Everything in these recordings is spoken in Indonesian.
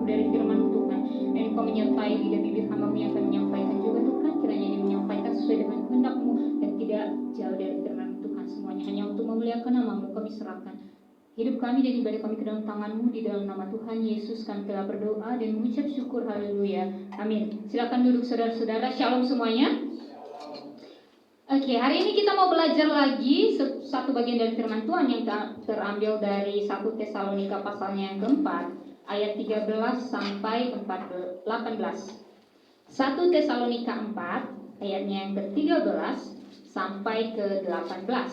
dari firman Tuhan, dan Engkau menyertai lidah bibir hamba-Mu yang akan menyampaikan juga Tuhan. Kiranya ini menyampaikan sesuai dengan kehendak-Mu dan tidak jauh dari firman Tuhan. Semuanya hanya untuk memuliakan nama-Mu kami serahkan hidup kami dan ibadah kami ke dalam tangan-Mu. Di dalam nama Tuhan Yesus kami telah berdoa dan mengucap syukur. Haleluya, amin. Silakan duduk saudara-saudara. Shalom semuanya. Oke, hari ini kita mau belajar lagi satu bagian dari firman Tuhan yang terambil dari 1 Tesalonika pasalnya yang keempat, ayat 13 sampai 18. 1 Tesalonika 4, ayatnya yang ke-13 sampai ke-18.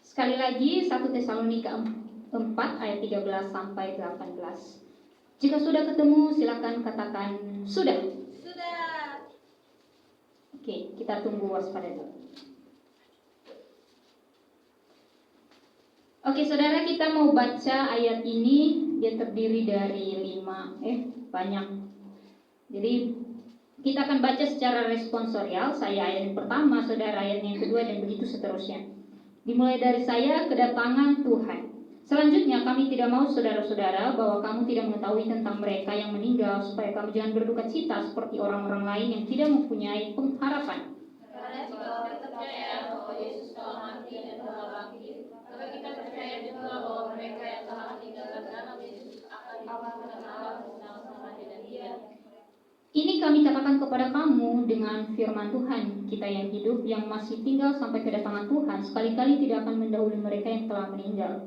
Sekali lagi 1 Tesalonika 4 ayat 13 sampai 18. Jika sudah ketemu, silakan katakan sudah. Sudah. Oke, kita tunggu waspada dulu. Oke, saudara, kita mau baca ayat ini. Dia terdiri dari banyak. Jadi kita akan baca secara responsorial. Saya ayat yang pertama, saudara ayat yang kedua, dan begitu seterusnya. Dimulai dari saya, kedatangan Tuhan. Selanjutnya, kami tidak mau saudara-saudara bahwa kamu tidak mengetahui tentang mereka yang meninggal, supaya kamu jangan berduka cita seperti orang-orang lain yang tidak mempunyai pengharapan. Karena jika orang percaya bahwa Yesus telah mati dan telah bangkit, maka kita percaya juga bahwa mereka yang telah meninggalkan dalam Yesus akan dibawa Allah bersama-sama dengan Dia. Ini kami katakan kepada kamu dengan firman Tuhan, kita yang hidup, yang masih tinggal sampai kedatangan Tuhan, sekali-kali tidak akan mendahului mereka yang telah meninggal.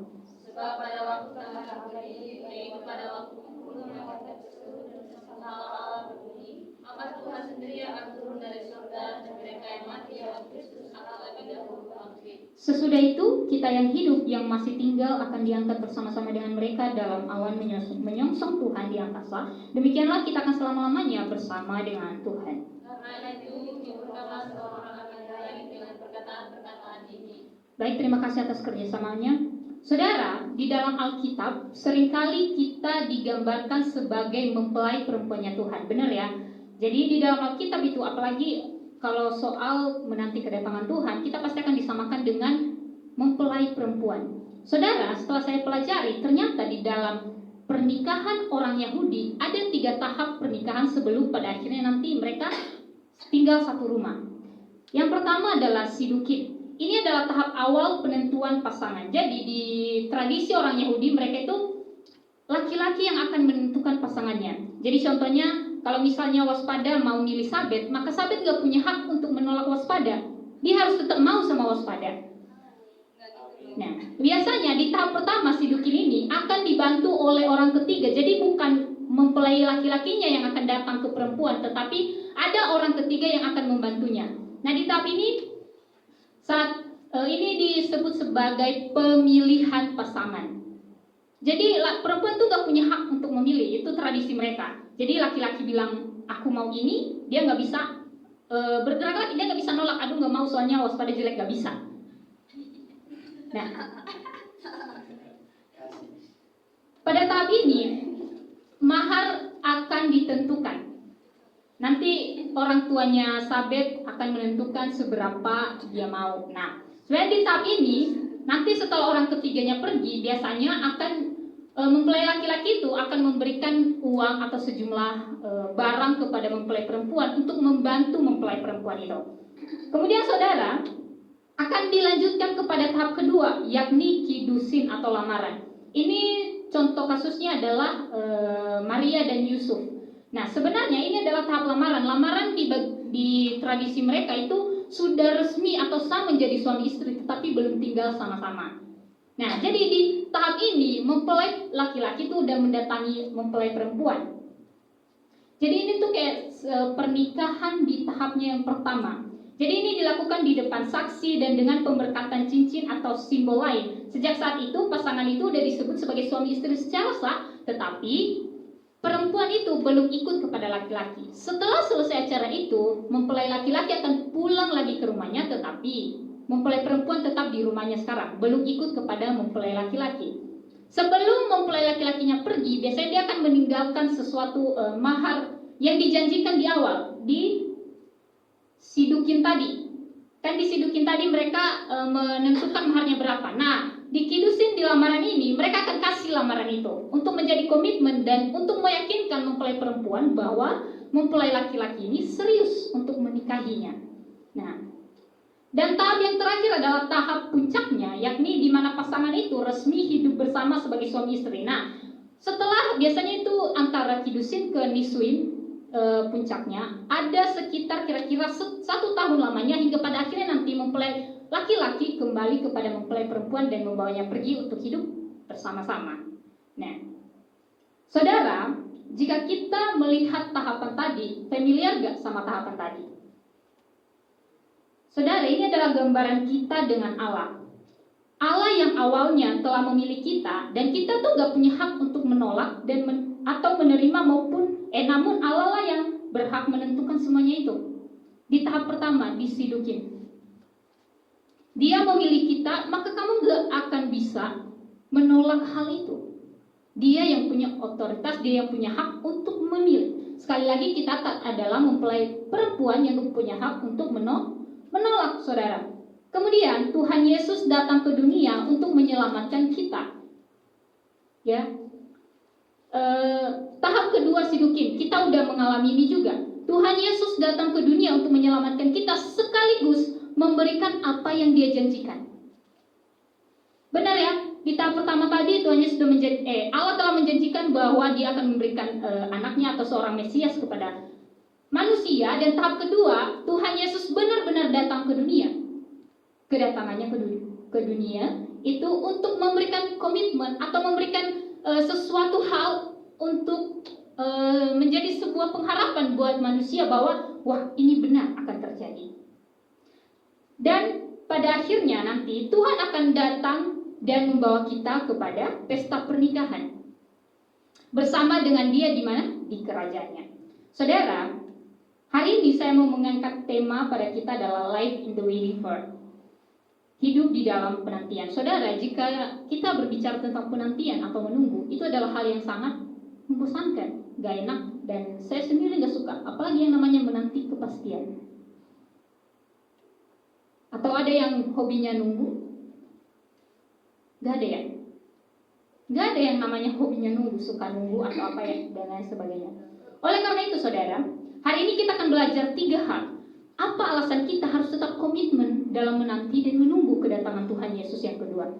Sebab pada waktu Tuhan berdiri, yaitu pada waktu pembunuhan malaikat tersebut dan sangkala Allah berbunyi, maka Tuhan sendiri akan turun dari surga dan mereka yang mati dalam Kristus akan lebih dahulu bangkit. Sesudah itu, kita yang hidup, yang masih tinggal akan diangkat bersama-sama dengan mereka dalam awan menyongsong Tuhan di angkasa. Demikianlah kita akan selama-lamanya bersama dengan Tuhan. Karena itu, hiburkanlah seorang akan lain dengan perkataan-perkataan ini. Baik, terima kasih atas kerjasamanya. Saudara, di dalam Alkitab seringkali kita digambarkan sebagai mempelai perempuannya Tuhan. Benar ya? Jadi di dalam Alkitab itu, apalagi kalau soal menanti kedatangan Tuhan, kita pasti akan disamakan dengan mempelai perempuan. Saudara, setelah saya pelajari, ternyata di dalam pernikahan orang Yahudi ada 3 tahap pernikahan sebelum pada akhirnya nanti mereka tinggal satu rumah. Yang pertama adalah sidukin. Ini adalah tahap awal penentuan pasangan. Jadi di tradisi orang Yahudi, mereka itu laki-laki yang akan menentukan pasangannya. Jadi contohnya, kalau misalnya Waspada mau milih Sabet, maka Sabet gak punya hak untuk menolak Waspada. Dia harus tetap mau sama Waspada. Nah, biasanya di tahap pertama sidukin ini akan dibantu oleh orang ketiga. Jadi bukan mempelai laki-lakinya yang akan datang ke perempuan, tetapi ada orang ketiga yang akan membantunya. Nah, di tahap ini saat ini disebut sebagai pemilihan pasangan. Jadi perempuan tuh gak punya hak untuk memilih, itu tradisi mereka. Jadi laki-laki bilang aku mau ini, dia gak bisa bergerak lagi, dia gak bisa nolak. Aduh gak mau soalnya Waspada jelek, gak bisa. Nah, pada tahap ini mahar akan ditentukan. Nanti orang tuanya Sabet akan menentukan seberapa dia mau. Nah, sebenarnya di tahap ini, nanti setelah orang ketiganya pergi, biasanya akan mempelai laki-laki itu akan memberikan uang atau sejumlah barang kepada mempelai perempuan untuk membantu mempelai perempuan itu. Kemudian saudara, akan dilanjutkan kepada tahap kedua, yakni kidusin atau lamaran. Ini contoh kasusnya adalah Maria dan Yusuf. Nah, sebenarnya ini adalah tahap lamaran. Lamaran di tradisi mereka itu sudah resmi atau sah menjadi suami istri, tetapi belum tinggal sama-sama. Nah, jadi di tahap ini mempelai laki-laki itu udah mendatangi mempelai perempuan. Jadi ini tuh kayak pernikahan di tahapnya yang pertama. Jadi ini dilakukan di depan saksi dan dengan pemberkatan cincin atau simbol lain. Sejak saat itu pasangan itu udah disebut sebagai suami istri secara sah, tetapi perempuan itu belum ikut kepada laki-laki. Setelah selesai acara itu, mempelai laki-laki akan pulang lagi ke rumahnya, tetapi mempelai perempuan tetap di rumahnya sekarang, belum ikut kepada mempelai laki-laki. Sebelum mempelai laki-lakinya pergi, biasanya dia akan meninggalkan sesuatu mahar yang dijanjikan di awal, di sidukin tadi. Kan di sidukin tadi mereka menentukan maharnya berapa. Nah, dikidusin di lamaran ini, mereka akan kasih lamaran itu untuk menjadi komitmen dan untuk meyakinkan mempelai perempuan bahwa mempelai laki-laki ini serius untuk menikahinya. Nah, dan tahap yang terakhir adalah tahap puncaknya, yakni di mana pasangan itu resmi hidup bersama sebagai suami istri. Nah, setelah biasanya itu antara kidusin ke nisuin, puncaknya ada sekitar kira-kira 1 tahun lamanya, hingga pada akhirnya nanti mempelai laki-laki kembali kepada mempelai perempuan dan membawanya pergi untuk hidup bersama-sama. Nah, saudara, jika kita melihat tahapan tadi, familiar gak sama tahapan tadi? Saudara, ini adalah gambaran kita dengan Allah. Allah yang awalnya telah memilih kita, dan kita tuh gak punya hak untuk menolak dan atau menerima namun Allah lah yang berhak menentukan semuanya itu. Di tahap pertama, disidukin. Dia memilih kita, maka kamu gak akan bisa menolak hal itu. Dia yang punya otoritas, dia yang punya hak untuk memilih. Sekali lagi, kita adalah mempelai perempuan yang punya hak untuk menolak, saudara. Kemudian Tuhan Yesus datang ke dunia untuk menyelamatkan kita. Ya, tahap kedua sidukin, kita udah mengalami ini juga. Tuhan Yesus datang ke dunia untuk menyelamatkan kita sekaligus memberikan apa yang dia janjikan. Benar ya? Di tahap pertama tadi Tuhan Yesus sudah Allah telah menjanjikan bahwa dia akan memberikan anaknya atau seorang Mesias kepada manusia. Dan tahap kedua, Tuhan Yesus benar-benar datang ke dunia. Kedatangannya ke dunia itu untuk memberikan komitmen atau memberikan sesuatu hal untuk menjadi sebuah pengharapan buat manusia bahwa wah, ini benar akan terjadi. Dan pada akhirnya nanti Tuhan akan datang dan membawa kita kepada pesta pernikahan bersama dengan dia di mana? Di kerajaannya. Saudara, hari ini saya mau mengangkat tema pada kita adalah life in the waiting for. Hidup di dalam penantian. Saudara, jika kita berbicara tentang penantian atau menunggu, itu adalah hal yang sangat membosankan, gak enak, dan saya sendiri gak suka. Apalagi yang namanya menanti kepastian. Atau ada yang hobinya nunggu? Gak ada ya? Gak ada yang namanya hobinya nunggu, suka nunggu atau apa ya, dan lain sebagainya. Oleh karena itu saudara, hari ini kita akan belajar 3 hal. Apa alasan kita harus tetap komitmen dalam menanti dan menunggu kedatangan Tuhan Yesus yang kedua?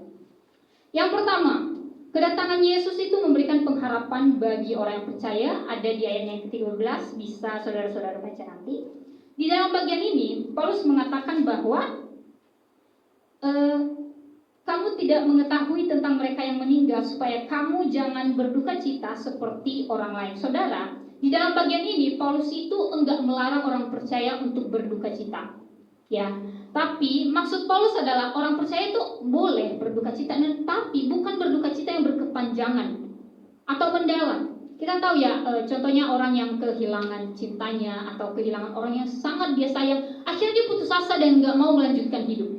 Yang pertama, kedatangan Yesus itu memberikan pengharapan bagi orang yang percaya. Ada di ayat yang ke-13, bisa saudara-saudara baca nanti. Di dalam bagian ini, Paulus mengatakan bahwa kamu tidak mengetahui tentang mereka yang meninggal supaya kamu jangan berduka cita seperti orang lain. Saudara, di dalam bagian ini Paulus itu enggak melarang orang percaya untuk berduka cita. Ya, tapi maksud Paulus adalah orang percaya itu boleh berduka cita, tapi bukan berduka cita yang berkepanjangan atau mendalam. Kita tahu ya, contohnya orang yang kehilangan cintanya atau kehilangan orang yang sangat dia sayang, akhirnya dia putus asa dan enggak mau melanjutkan hidup.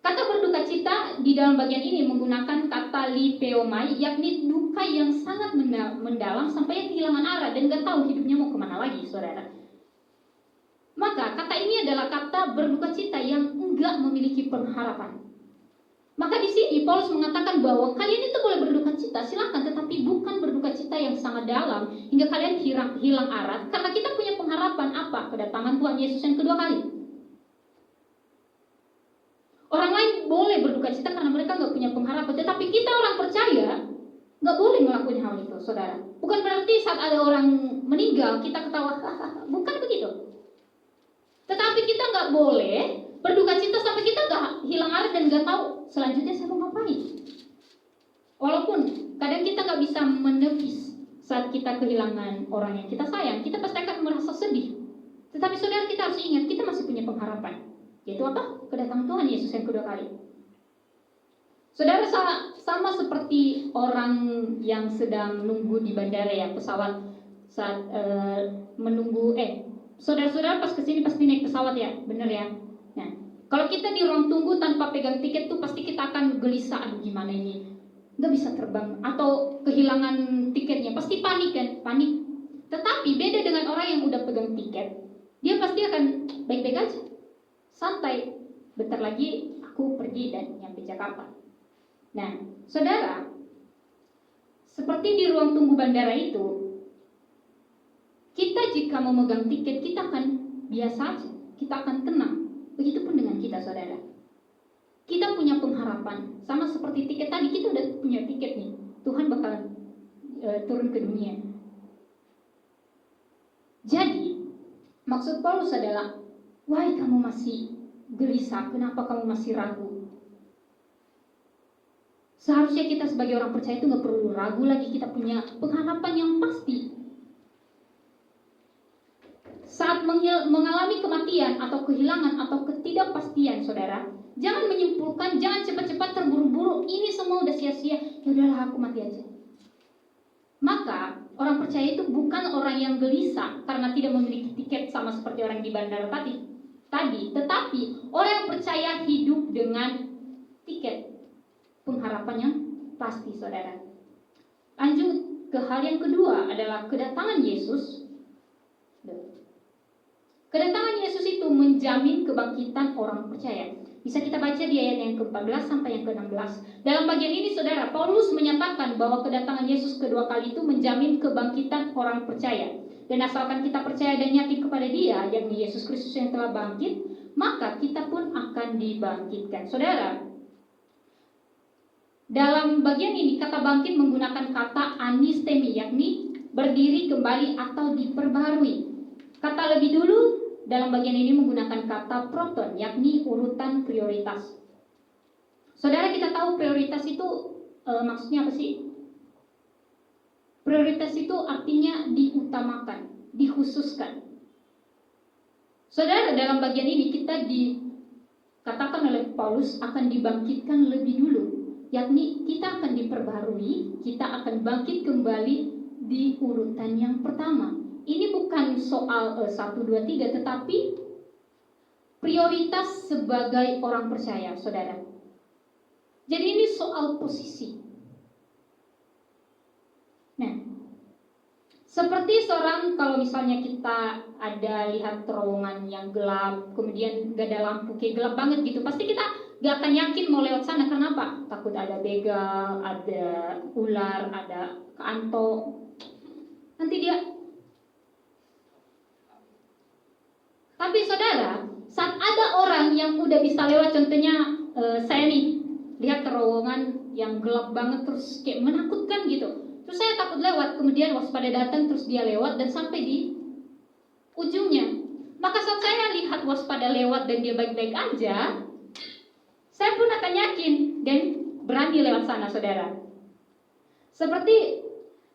Kata berduka cita di dalam bagian ini menggunakan kata lipeomai, yakni duka yang sangat mendalam sampai kehilangan arah dan gak tahu hidupnya mau kemana lagi, saudara. Maka kata ini adalah kata berduka cita yang enggak memiliki pengharapan. Maka di sini Paulus mengatakan bahwa kalian itu boleh berduka cita, silakan, tetapi bukan berduka cita yang sangat dalam hingga kalian hilang arah, karena kita punya pengharapan apa? Kedatangan Tuhan Yesus yang kedua kali. Orang lain boleh berduka cita karena mereka gak punya pengharapan, tetapi kita orang percaya gak boleh melakukan hal itu, saudara. Bukan berarti saat ada orang meninggal kita ketawa, bukan begitu. Tetapi kita gak boleh berduka cita sampai kita gak hilang arah dan gak tahu selanjutnya saya mau ngapain. Walaupun kadang kita gak bisa menepis saat kita kehilangan orang yang kita sayang, kita pasti akan merasa sedih. Tetapi saudara, kita harus ingat kita masih punya pengharapan. Yaitu apa? Kedatangan Tuhan Yesus yang kedua kali. Saudara, sama seperti orang yang sedang menunggu di bandara ya, pesawat saat menunggu saudara-saudara pas kesini pasti naik pesawat ya, bener ya. Nah, kalau kita di ruang tunggu tanpa pegang tiket tuh pasti kita akan gelisah, aduh gimana ini, nggak bisa terbang atau kehilangan tiketnya, pasti panik kan, panik. Tetapi beda dengan orang yang udah pegang tiket, dia pasti akan baik-baik aja, santai. Bentar lagi aku pergi dan nyampe Jakarta. Nah, saudara, seperti di ruang tunggu bandara itu, kita jika memegang tiket, kita akan biasa aja, kita akan tenang. Begitupun dengan kita, saudara. Kita punya pengharapan, sama seperti tiket tadi, kita udah punya tiket nih. Tuhan bakalan turun ke dunia. Jadi, maksud Paulus adalah, why kamu masih gelisah? Kenapa kamu masih ragu? Seharusnya kita sebagai orang percaya itu gak perlu ragu lagi. Kita punya pengharapan yang pasti. Saat mengalami kematian atau kehilangan atau ketidakpastian, saudara, jangan menyimpulkan, jangan cepat-cepat terburu-buru, ini semua udah sia-sia, ya udahlah aku mati aja. Maka orang percaya itu bukan orang yang gelisah karena tidak memiliki tiket sama seperti orang di bandara tadi, tetapi orang yang percaya hidup dengan tiket, pengharapan yang pasti, saudara. Lanjut ke hal yang kedua adalah kedatangan Yesus. Kedatangan Yesus itu menjamin kebangkitan orang percaya. Bisa kita baca di ayat yang ke-14 sampai yang ke-16. Dalam bagian ini, saudara, Paulus menyatakan bahwa kedatangan Yesus kedua kali itu menjamin kebangkitan orang percaya. Dan asalkan kita percaya dan yakin kepada Dia, yakni Yesus Kristus yang telah bangkit, maka kita pun akan dibangkitkan. Saudara, dalam bagian ini kata bangkit menggunakan kata anistemi, yakni berdiri kembali atau diperbaharui. Kata lebih dulu dalam bagian ini menggunakan kata proton, yakni urutan prioritas. Saudara, kita tahu prioritas itu maksudnya apa sih? Prioritas itu artinya diutamakan, dikhususkan. Saudara, dalam bagian ini kita dikatakan oleh Paulus akan dibangkitkan lebih dulu, yakni kita akan diperbarui, kita akan bangkit kembali di urutan yang pertama. Ini bukan soal 1, 2, 3, tetapi prioritas sebagai orang percaya, saudara. Jadi ini soal posisi. Nah, seperti seorang, kalau misalnya kita ada lihat terowongan yang gelap, kemudian gak ada lampu, kayak gelap banget gitu, pasti kita gak akan yakin mau lewat sana. Kenapa? Takut ada begal, ada ular, ada keanto. Nanti dia. Tapi saudara, saat ada orang yang udah bisa lewat, contohnya saya nih, lihat terowongan yang gelap banget terus kayak menakutkan gitu. Terus saya takut lewat, kemudian waspada datang, terus dia lewat dan sampai di ujungnya. Maka saat saya lihat waspada lewat dan dia baik-baik aja, saya pun akan yakin dan berani lewat sana, saudara.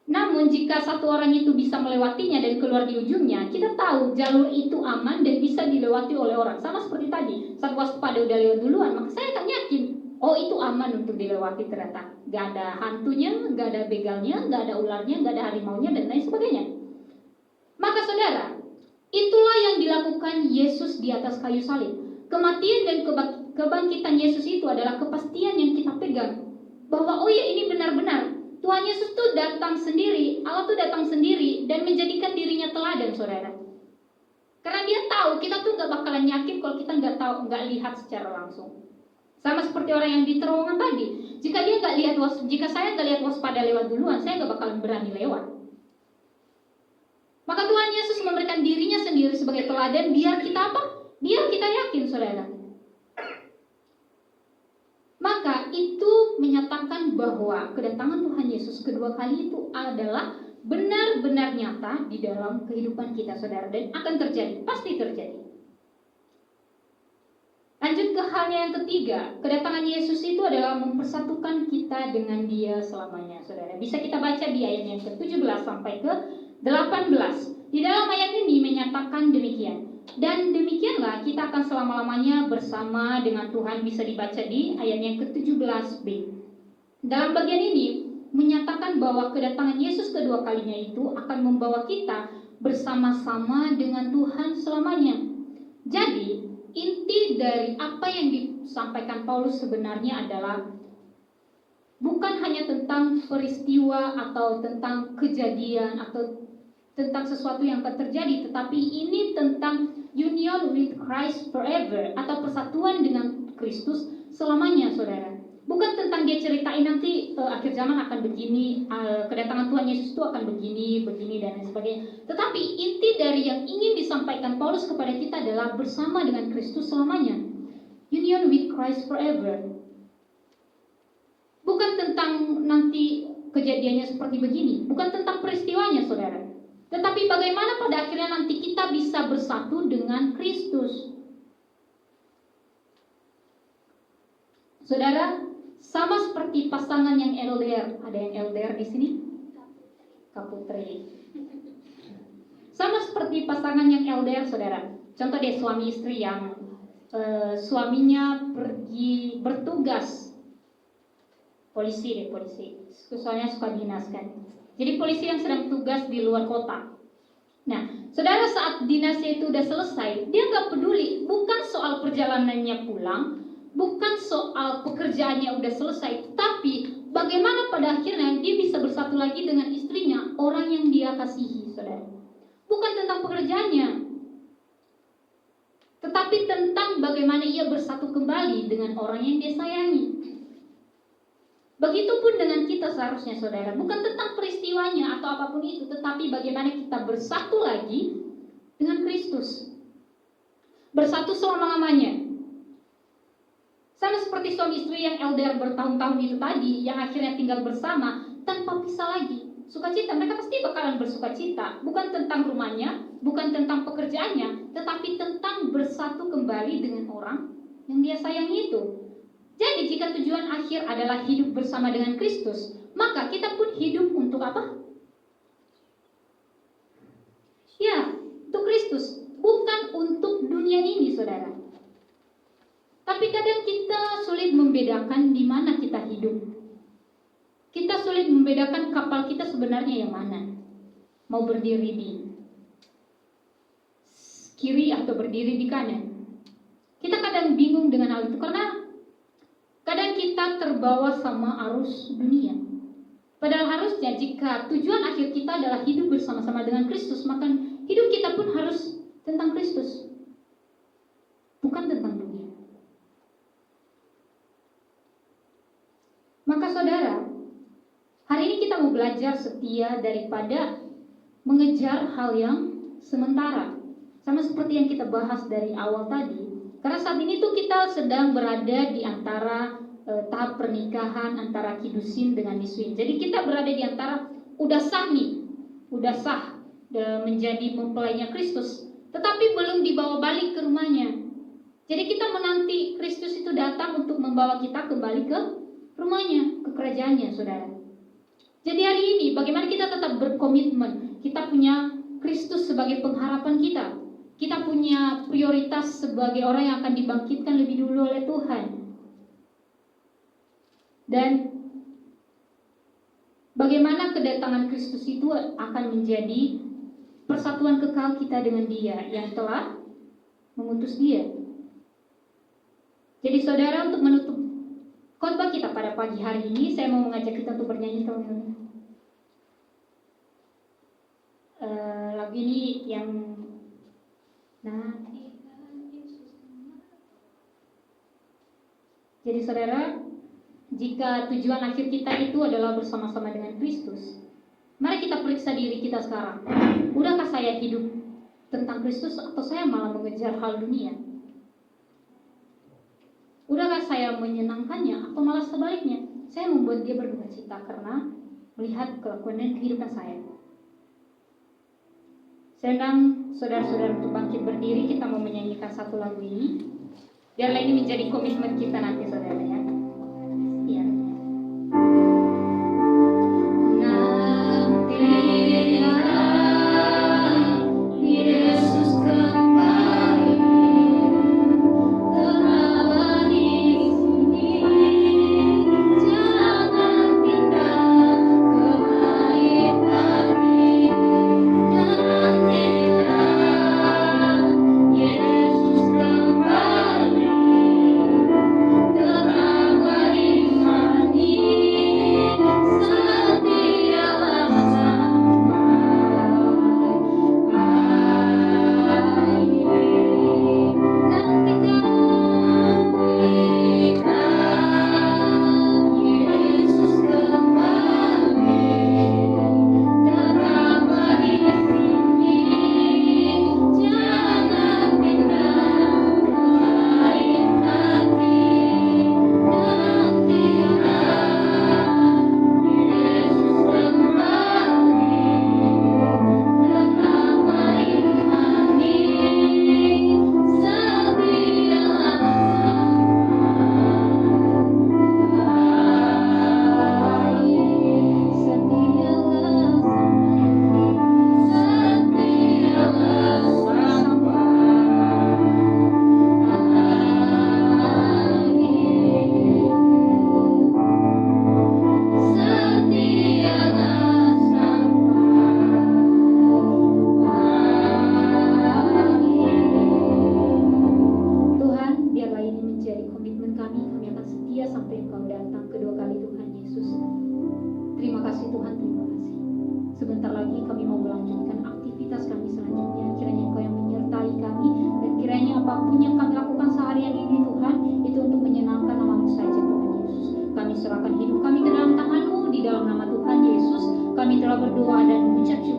Namun jika satu orang itu bisa melewatinya dan keluar di ujungnya, kita tahu jalur itu aman dan bisa dilewati oleh orang. Sama seperti tadi, saat waspada udah lewat duluan, maka saya akan yakin, oh itu aman untuk dilewati ternyata. Gak ada hantunya, gak ada begalnya, gak ada ularnya, gak ada harimaunya, dan lain sebagainya. Maka saudara, itulah yang dilakukan Yesus di atas kayu salib. Kematian dan kebangkitan Yesus itu adalah kepastian yang kita pegang. Bahwa oh ya, ini benar-benar Tuhan Yesus tuh datang sendiri, Allah tuh datang sendiri dan menjadikan dirinya teladan, saudara. Karena dia tahu kita tuh gak bakalan yakin kalau kita gak lihat secara langsung. Sama seperti orang yang di terowongan tadi. Jika saya gak lihat waspada lewat duluan, saya gak bakalan berani lewat. Maka Tuhan Yesus memberikan dirinya sendiri sebagai teladan biar kita apa? Biar kita yakin, saudara. Maka itu menyatakan bahwa kedatangan Tuhan Yesus kedua kali itu adalah benar-benar nyata di dalam kehidupan kita, saudara, dan akan terjadi, pasti terjadi. Lanjut ke halnya yang ketiga, kedatangan Yesus itu adalah mempersatukan kita dengan Dia selamanya, saudara. Bisa kita baca di ayat yang ke-17 sampai ke-18. Di dalam ayat ini menyatakan demikian. Dan demikianlah kita akan selama-lamanya bersama dengan Tuhan, bisa dibaca di ayat yang ke-17b. Dalam bagian ini menyatakan bahwa kedatangan Yesus kedua kalinya itu akan membawa kita bersama-sama dengan Tuhan selamanya. Jadi inti dari apa yang disampaikan Paulus sebenarnya adalah bukan hanya tentang peristiwa atau tentang kejadian atau tentang sesuatu yang akan terjadi, tetapi ini tentang union with Christ forever, atau persatuan dengan Kristus selamanya, saudara. Bukan tentang dia ceritain nanti akhir zaman akan begini, kedatangan Tuhan Yesus itu akan begini, dan lain sebagainya. Tetapi inti dari yang ingin disampaikan Paulus kepada kita adalah bersama dengan Kristus selamanya. Union with Christ forever. Bukan tentang nanti kejadiannya seperti begini, bukan tentang peristiwanya, saudara. Tetapi bagaimana pada akhirnya nanti kita bisa bersatu dengan Kristus. Saudara, sama seperti pasangan yang LDR. Ada yang LDR di sini? Kaputri. Sama seperti pasangan yang LDR, saudara. Contoh deh suami istri yang suaminya pergi bertugas. Polisi. Soalnya suka dinas kan. Jadi polisi yang sedang tugas di luar kota. Nah, saudara, saat dinasnya itu udah selesai, dia gak peduli. Bukan soal perjalanannya pulang, bukan soal pekerjaannya udah selesai, tapi bagaimana pada akhirnya dia bisa bersatu lagi dengan istrinya, orang yang dia kasihi, saudara. Bukan tentang pekerjaannya, tetapi tentang bagaimana ia bersatu kembali dengan orang yang dia sayangi. Begitupun dengan kita seharusnya, saudara. Bukan tentang peristiwanya atau apapun itu, tetapi bagaimana kita bersatu lagi dengan Kristus. Bersatu selama-lamanya. Sama seperti suami istri yang LDR bertahun-tahun itu tadi, yang akhirnya tinggal bersama tanpa pisah lagi. Sukacita, mereka pasti bakalan bersukacita. Bukan tentang rumahnya, bukan tentang pekerjaannya, tetapi tentang bersatu kembali dengan orang yang dia sayangi itu. Jadi jika tujuan akhir adalah hidup bersama dengan Kristus, maka kita pun hidup untuk apa? Ya, untuk Kristus, bukan untuk dunia ini, saudara. Tapi kadang kita sulit membedakan di mana kita hidup. Kita sulit membedakan kapal kita sebenarnya yang mana. Mau berdiri di kiri atau berdiri di kanan. Kita kadang bingung dengan hal itu karena kadang kita terbawa sama arus dunia. Padahal harusnya jika tujuan akhir kita adalah hidup bersama-sama dengan Kristus, maka hidup kita pun harus tentang Kristus, bukan tentang dunia. Maka saudara, hari ini kita mau belajar setia daripada mengejar hal yang sementara. Sama seperti yang kita bahas dari awal tadi. Karena saat ini tuh kita sedang berada di antara tahap pernikahan antara kidusin dengan niswin. Jadi kita berada di antara udah sah menjadi mempelainya Kristus, tetapi belum dibawa balik ke rumahnya. Jadi kita menanti Kristus itu datang untuk membawa kita kembali ke rumahnya, ke kerajaannya, saudara. Jadi hari ini bagaimana kita tetap berkomitmen? Kita punya Kristus sebagai pengharapan kita. Kita punya prioritas sebagai orang yang akan dibangkitkan lebih dulu oleh Tuhan. Dan bagaimana kedatangan Kristus itu akan menjadi persatuan kekal kita dengan Dia yang telah mengutus Dia. Jadi saudara, untuk menutup khotbah kita pada pagi hari ini, saya mau mengajak kita untuk bernyanyi lagu ini yang jadi saudara, jika tujuan akhir kita itu adalah bersama-sama dengan Kristus, mari kita periksa diri kita sekarang. Udahkah saya hidup tentang Kristus atau saya malah mengejar hal dunia? Udahkah saya menyenangkannya atau malah sebaliknya? Saya membuat dia berduka cita karena melihat kelakuan dan kehidupan saya. Saya undang saudara-saudara untuk bangkit berdiri. Kita mau menyanyikan satu lagu ini. Biarlah ini menjadi komitmen kita nanti, saudara ya. Iya. Yesus kembali. Engkau datang kedua kali Tuhan Yesus. Terima kasih Tuhan, terima kasih. Sebentar lagi kami mau melanjutkan aktivitas kami selanjutnya. Kiranya Engkau yang menyertai kami, dan kiranya apapun yang kami lakukan seharian ini Tuhan, itu untuk menyenangkan nama-Mu saja Tuhan Yesus. Kami serahkan hidup kami ke dalam tangan-Mu, di dalam nama Tuhan Yesus kami telah berdoa dan mengucap syukur.